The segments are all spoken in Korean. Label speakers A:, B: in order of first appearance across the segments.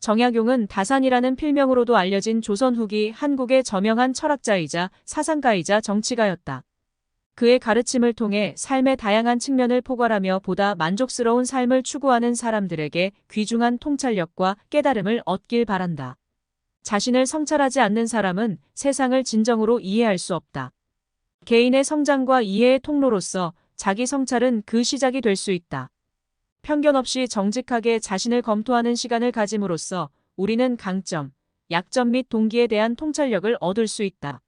A: 정약용은 다산이라는 필명으로도 알려진 조선 후기 한국의 저명한 철학자이자 사상가이자 정치가였다. 그의 가르침을 통해 삶의 다양한 측면을 포괄하며 보다 만족스러운 삶을 추구하는 사람들에게 귀중한 통찰력과 깨달음을 얻길 바란다. 자신을 성찰하지 않는 사람은 세상을 진정으로 이해할 수 없다. 개인의 성장과 이해의 통로로서 자기 성찰은 그 시작이 될 수 있다. 편견 없이 정직하게 자신을 검토하는 시간을 가짐으로써 우리는 강점, 약점 및 동기에 대한 통찰력을 얻을 수 있다.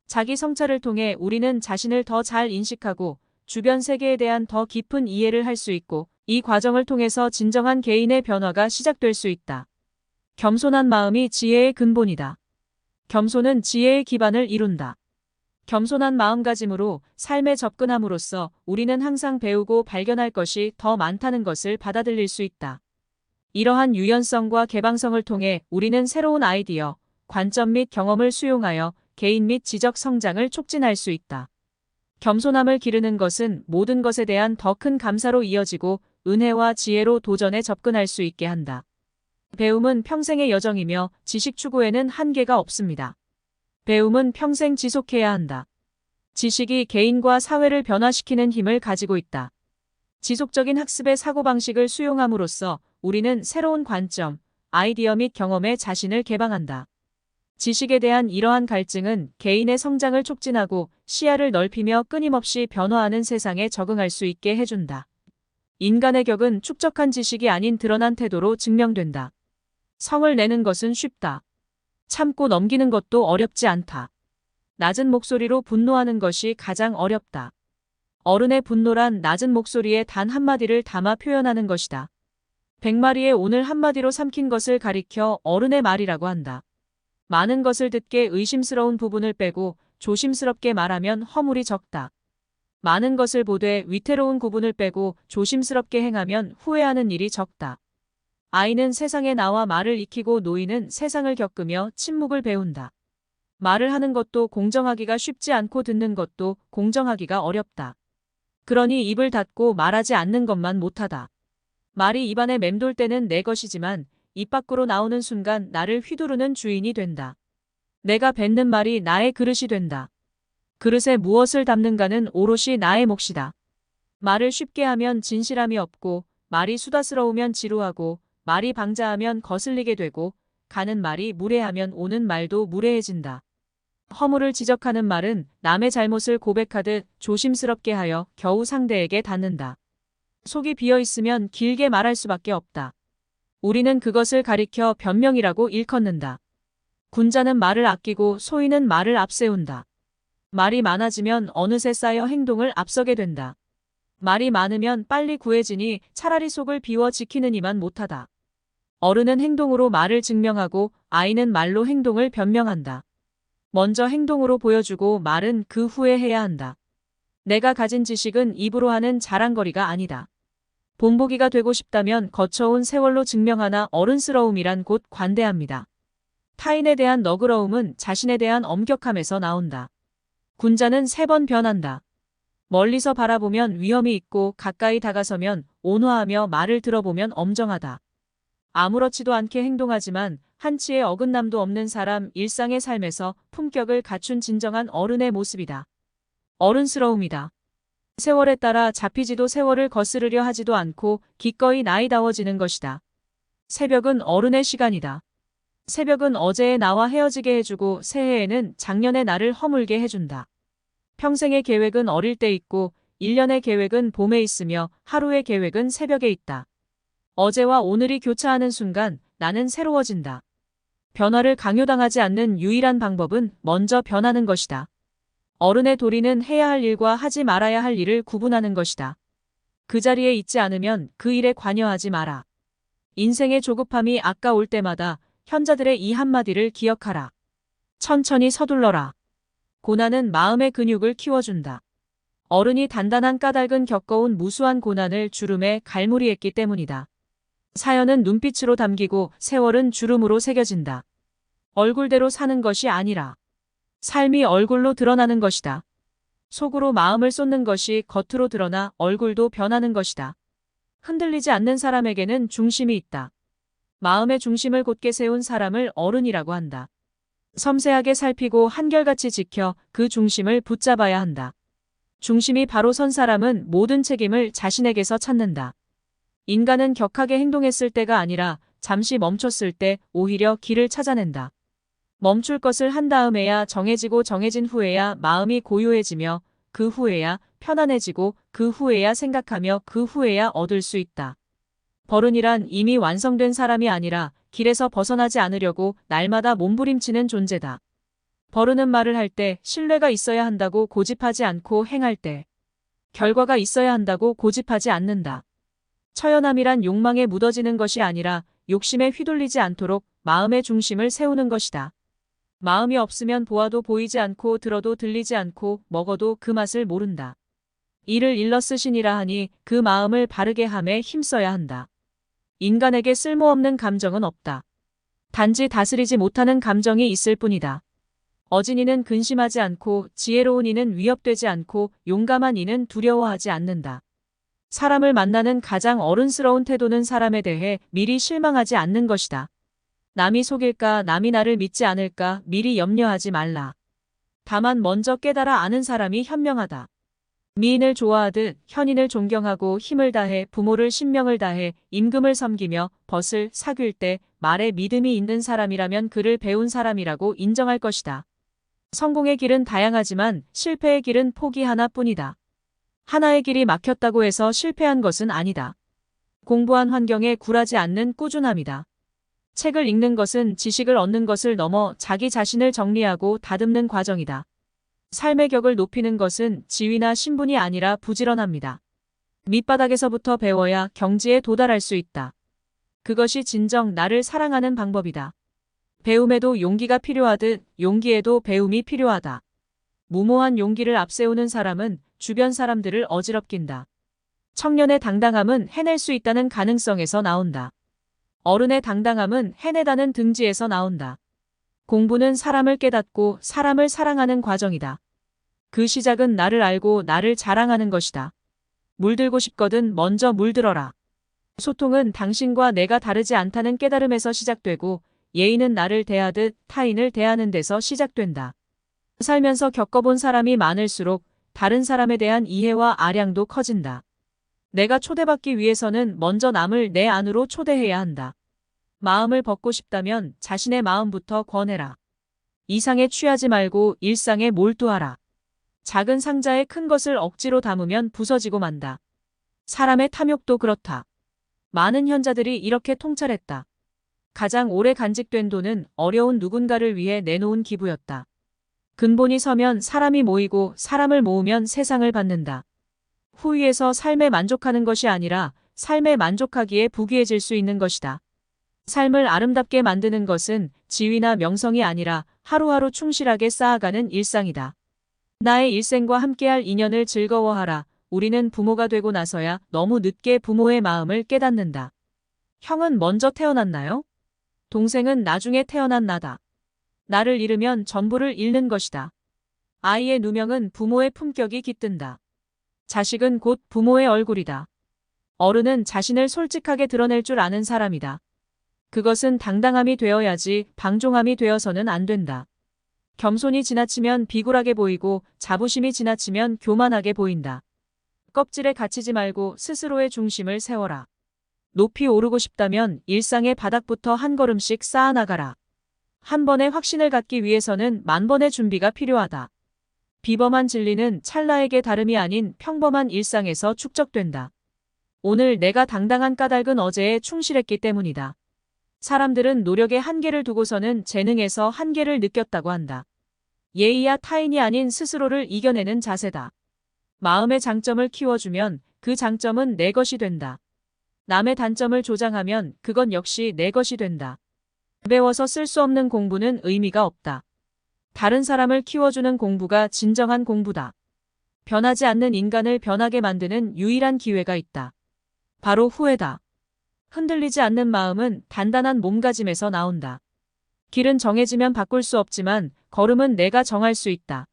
A: 자기 성찰을 통해 우리는 자신을 더 잘 인식하고 주변 세계에 대한 더 깊은 이해를 할 수 있고 이 과정을 통해서 진정한 개인의 변화가 시작될 수 있다. 겸손한 마음이 지혜의 근본이다. 겸손은 지혜의 기반을 이룬다. 겸손한 마음가짐으로 삶에 접근함으로써 우리는 항상 배우고 발견할 것이 더 많다는 것을 받아들일 수 있다. 이러한 유연성과 개방성을 통해 우리는 새로운 아이디어, 관점 및 경험을 수용하여 개인 및 지적 성장을 촉진할 수 있다. 겸손함을 기르는 것은 모든 것에 대한 더 큰 감사로 이어지고 은혜와 지혜로 도전에 접근할 수 있게 한다. 배움은 평생의 여정이며 지식 추구에는 한계가 없습니다. 배움은 평생 지속해야 한다. 지식이 개인과 사회를 변화시키는 힘을 가지고 있다. 지속적인 학습의 사고방식을 수용함으로써 우리는 새로운 관점, 아이디어 및 경험에 자신을 개방한다. 지식에 대한 이러한 갈증은 개인의 성장을 촉진하고 시야를 넓히며 끊임없이 변화하는 세상에 적응할 수 있게 해준다. 인간의 격은 축적한 지식이 아닌 드러난 태도로 증명된다. 성을 내는 것은 쉽다. 참고 넘기는 것도 어렵지 않다. 낮은 목소리로 분노하는 것이 가장 어렵다. 어른의 분노란 낮은 목소리에 단 한마디를 담아 표현하는 것이다. 100마리의 오늘 한마디로 삼킨 것을 가리켜 어른의 말이라고 한다. 많은 것을 듣게 의심스러운 부분을 빼고 조심스럽게 말하면 허물이 적다. 많은 것을 보되 위태로운 부분을 빼고 조심스럽게 행하면 후회하는 일이 적다. 아이는 세상에 나와 말을 익히고 노인은 세상을 겪으며 침묵을 배운다. 말을 하는 것도 공정하기가 쉽지 않고 듣는 것도 공정하기가 어렵다. 그러니 입을 닫고 말하지 않는 것만 못하다. 말이 입안에 맴돌 때는 내 것이지만 입 밖으로 나오는 순간 나를 휘두르는 주인이 된다. 내가 뱉는 말이 나의 그릇이 된다. 그릇에 무엇을 담는가는 오롯이 나의 몫이다. 말을 쉽게 하면 진실함이 없고 말이 수다스러우면 지루하고 말이 방자하면 거슬리게 되고 가는 말이 무례하면 오는 말도 무례해진다. 허물을 지적하는 말은 남의 잘못을 고백하듯 조심스럽게 하여 겨우 상대에게 닿는다. 속이 비어 있으면 길게 말할 수밖에 없다. 우리는 그것을 가리켜 변명이라고 일컫는다. 군자는 말을 아끼고 소인은 말을 앞세운다. 말이 많아지면 어느새 쌓여 행동을 앞서게 된다. 말이 많으면 빨리 구해지니 차라리 속을 비워 지키는 이만 못하다. 어른은 행동으로 말을 증명하고 아이는 말로 행동을 변명한다. 먼저 행동으로 보여주고 말은 그 후에 해야 한다. 내가 가진 지식은 입으로 하는 자랑거리가 아니다. 본보기가 되고 싶다면 거쳐온 세월로 증명하나 어른스러움이란 곧 관대합니다. 타인에 대한 너그러움은 자신에 대한 엄격함에서 나온다. 군자는 3번 변한다. 멀리서 바라보면 위험이 있고 가까이 다가서면 온화하며 말을 들어보면 엄정하다. 아무렇지도 않게 행동하지만 한치의 어긋남도 없는 사람 일상의 삶에서 품격을 갖춘 진정한 어른의 모습이다. 어른스러움이다. 세월에 따라 잡히지도 세월을 거스르려 하지도 않고 기꺼이 나이다워지는 것이다. 새벽은 어른의 시간이다. 새벽은 어제의 나와 헤어지게 해주고 새해에는 작년의 나를 허물게 해준다. 평생의 계획은 어릴 때 있고 1년의 계획은 봄에 있으며 하루의 계획은 새벽에 있다. 어제와 오늘이 교차하는 순간 나는 새로워진다. 변화를 강요당하지 않는 유일한 방법은 먼저 변하는 것이다. 어른의 도리는 해야 할 일과 하지 말아야 할 일을 구분하는 것이다. 그 자리에 있지 않으면 그 일에 관여하지 마라. 인생의 조급함이 아까울 때마다 현자들의 이 한마디를 기억하라. 천천히 서둘러라. 고난은 마음의 근육을 키워준다. 어른이 단단한 까닭은 겪어온 무수한 고난을 주름에 갈무리했기 때문이다. 사연은 눈빛으로 담기고 세월은 주름으로 새겨진다. 얼굴대로 사는 것이 아니라 삶이 얼굴로 드러나는 것이다. 속으로 마음을 쏟는 것이 겉으로 드러나 얼굴도 변하는 것이다. 흔들리지 않는 사람에게는 중심이 있다. 마음의 중심을 곧게 세운 사람을 어른이라고 한다. 섬세하게 살피고 한결같이 지켜 그 중심을 붙잡아야 한다. 중심이 바로 선 사람은 모든 책임을 자신에게서 찾는다. 인간은 격하게 행동했을 때가 아니라 잠시 멈췄을 때 오히려 길을 찾아낸다. 멈출 것을 한 다음에야 정해지고 정해진 후에야 마음이 고요해지며 그 후에야 편안해지고 그 후에야 생각하며 그 후에야 얻을 수 있다. 버른이란 이미 완성된 사람이 아니라 길에서 벗어나지 않으려고 날마다 몸부림치는 존재다. 버르는 말을 할 때 신뢰가 있어야 한다고 고집하지 않고 행할 때 결과가 있어야 한다고 고집하지 않는다. 처연함이란 욕망에 묻어지는 것이 아니라 욕심에 휘둘리지 않도록 마음의 중심을 세우는 것이다. 마음이 없으면 보아도 보이지 않고 들어도 들리지 않고 먹어도 그 맛을 모른다. 이를 일러 쓰시니라 하니 그 마음을 바르게 함에 힘써야 한다. 인간에게 쓸모없는 감정은 없다. 단지 다스리지 못하는 감정이 있을 뿐이다. 어진이는 근심하지 않고 지혜로운 이는 위협되지 않고 용감한 이는 두려워하지 않는다. 사람을 만나는 가장 어른스러운 태도는 사람에 대해 미리 실망하지 않는 것이다. 남이 속일까 남이 나를 믿지 않을까 미리 염려하지 말라. 다만 먼저 깨달아 아는 사람이 현명하다. 미인을 좋아하듯 현인을 존경하고 힘을 다해 부모를 신명을 다해 임금을 섬기며 벗을 사귈 때 말에 믿음이 있는 사람이라면 그를 배운 사람이라고 인정할 것이다. 성공의 길은 다양하지만 실패의 길은 포기 하나뿐이다. 하나의 길이 막혔다고 해서 실패한 것은 아니다. 공부한 환경에 굴하지 않는 꾸준함이다. 책을 읽는 것은 지식을 얻는 것을 넘어 자기 자신을 정리하고 다듬는 과정이다. 삶의 격을 높이는 것은 지위나 신분이 아니라 부지런합니다. 밑바닥에서부터 배워야 경지에 도달할 수 있다. 그것이 진정 나를 사랑하는 방법이다. 배움에도 용기가 필요하듯 용기에도 배움이 필요하다. 무모한 용기를 앞세우는 사람은 주변 사람들을 어지럽힌다. 청년의 당당함은 해낼 수 있다는 가능성에서 나온다. 어른의 당당함은 해내다는 등지에서 나온다. 공부는 사람을 깨닫고 사람을 사랑하는 과정이다. 그 시작은 나를 알고 나를 자랑하는 것이다. 물들고 싶거든 먼저 물들어라. 소통은 당신과 내가 다르지 않다는 깨달음에서 시작되고 예의는 나를 대하듯 타인을 대하는 데서 시작된다. 살면서 겪어본 사람이 많을수록 다른 사람에 대한 이해와 아량도 커진다. 내가 초대받기 위해서는 먼저 남을 내 안으로 초대해야 한다. 마음을 벗고 싶다면 자신의 마음부터 권해라. 이상에 취하지 말고 일상에 몰두하라. 작은 상자에 큰 것을 억지로 담으면 부서지고 만다. 사람의 탐욕도 그렇다. 많은 현자들이 이렇게 통찰했다. 가장 오래 간직된 돈은 어려운 누군가를 위해 내놓은 기부였다. 근본이 서면 사람이 모이고 사람을 모으면 세상을 받는다. 후위에서 삶에 만족하는 것이 아니라 삶에 만족하기에 부귀해질 수 있는 것이다. 삶을 아름답게 만드는 것은 지위나 명성이 아니라 하루하루 충실하게 쌓아가는 일상이다. 나의 일생과 함께할 인연을 즐거워하라. 우리는 부모가 되고 나서야 너무 늦게 부모의 마음을 깨닫는다. 형은 먼저 태어났나요? 동생은 나중에 태어난 나다. 나를 잃으면 전부를 잃는 것이다. 아이의 누명은 부모의 품격이 깃든다. 자식은 곧 부모의 얼굴이다. 어른은 자신을 솔직하게 드러낼 줄 아는 사람이다. 그것은 당당함이 되어야지 방종함이 되어서는 안 된다. 겸손이 지나치면 비굴하게 보이고 자부심이 지나치면 교만하게 보인다. 껍질에 갇히지 말고 스스로의 중심을 세워라. 높이 오르고 싶다면 일상의 바닥부터 한 걸음씩 쌓아나가라. 한 번의 확신을 갖기 위해서는 만 번의 준비가 필요하다. 비범한 진리는 찰나에게 다름이 아닌 평범한 일상에서 축적된다. 오늘 내가 당당한 까닭은 어제에 충실했기 때문이다. 사람들은 노력의 한계를 두고서는 재능에서 한계를 느꼈다고 한다. 예의야 타인이 아닌 스스로를 이겨내는 자세다. 마음의 장점을 키워주면 그 장점은 내 것이 된다. 남의 단점을 조장하면 그건 역시 내 것이 된다. 배워서 쓸 수 없는 공부는 의미가 없다. 다른 사람을 키워주는 공부가 진정한 공부다. 변하지 않는 인간을 변하게 만드는 유일한 기회가 있다. 바로 후회다. 흔들리지 않는 마음은 단단한 몸가짐에서 나온다. 길은 정해지면 바꿀 수 없지만 걸음은 내가 정할 수 있다.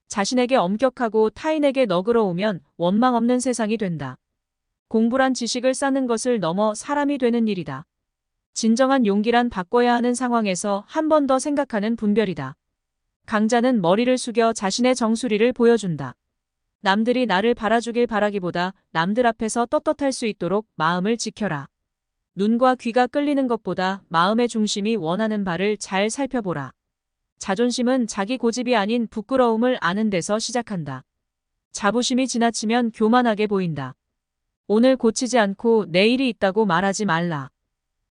A: 자신에게 엄격하고 타인에게 너그러우면 원망 없는 세상이 된다. 공부란 지식을 쌓는 것을 넘어 사람이 되는 일이다. 진정한 용기란 바꿔야 하는 상황에서 한 번 더 생각하는 분별이다. 강자는 머리를 숙여 자신의 정수리를 보여준다. 남들이 나를 바라주길 바라기보다 남들 앞에서 떳떳할 수 있도록 마음을 지켜라. 눈과 귀가 끌리는 것보다 마음의 중심이 원하는 바를 잘 살펴보라. 자존심은 자기 고집이 아닌 부끄러움을 아는 데서 시작한다. 자부심이 지나치면 교만하게 보인다. 오늘 고치지 않고 내일이 있다고 말하지 말라.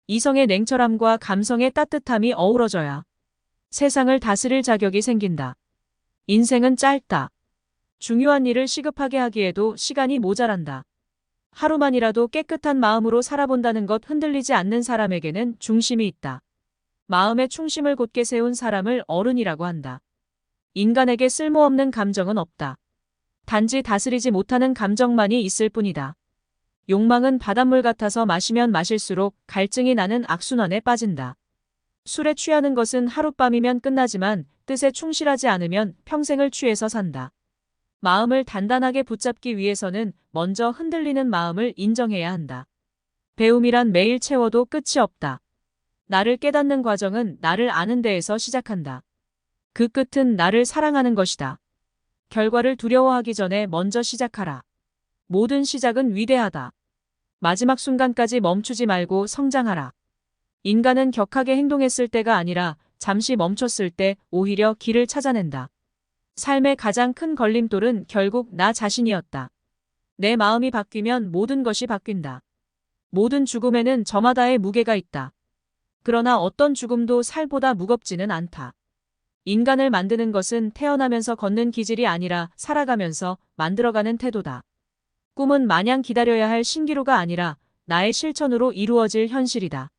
A: 이성의 냉철함과 감성의 따뜻함이 어우러져야 세상을 다스릴 자격이 생긴다. 인생은 짧다. 중요한 일을 시급하게 하기에도 시간이 모자란다. 하루만이라도 깨끗한 마음으로 살아본다는 것 흔들리지 않는 사람에게는 중심이 있다. 마음의 중심을 곧게 세운 사람을 어른이라고 한다. 인간에게 쓸모없는 감정은 없다. 단지 다스리지 못하는 감정만이 있을 뿐이다. 욕망은 바닷물 같아서 마시면 마실수록 갈증이 나는 악순환에 빠진다. 술에 취하는 것은 하룻밤이면 끝나지만 뜻에 충실하지 않으면 평생을 취해서 산다. 마음을 단단하게 붙잡기 위해서는 먼저 흔들리는 마음을 인정해야 한다. 배움이란 매일 채워도 끝이 없다. 나를 깨닫는 과정은 나를 아는 데에서 시작한다. 그 끝은 나를 사랑하는 것이다. 결과를 두려워하기 전에 먼저 시작하라. 모든 시작은 위대하다. 마지막 순간까지 멈추지 말고 성장하라. 인간은 격하게 행동했을 때가 아니라 잠시 멈췄을 때 오히려 길을 찾아낸다. 삶의 가장 큰 걸림돌은 결국 나 자신이었다. 내 마음이 바뀌면 모든 것이 바뀐다. 모든 죽음에는 저마다의 무게가 있다. 그러나 어떤 죽음도 살보다 무겁지는 않다. 인간을 만드는 것은 태어나면서 걷는 기질이 아니라 살아가면서 만들어가는 태도다. 꿈은 마냥 기다려야 할 신기루가 아니라 나의 실천으로 이루어질 현실이다.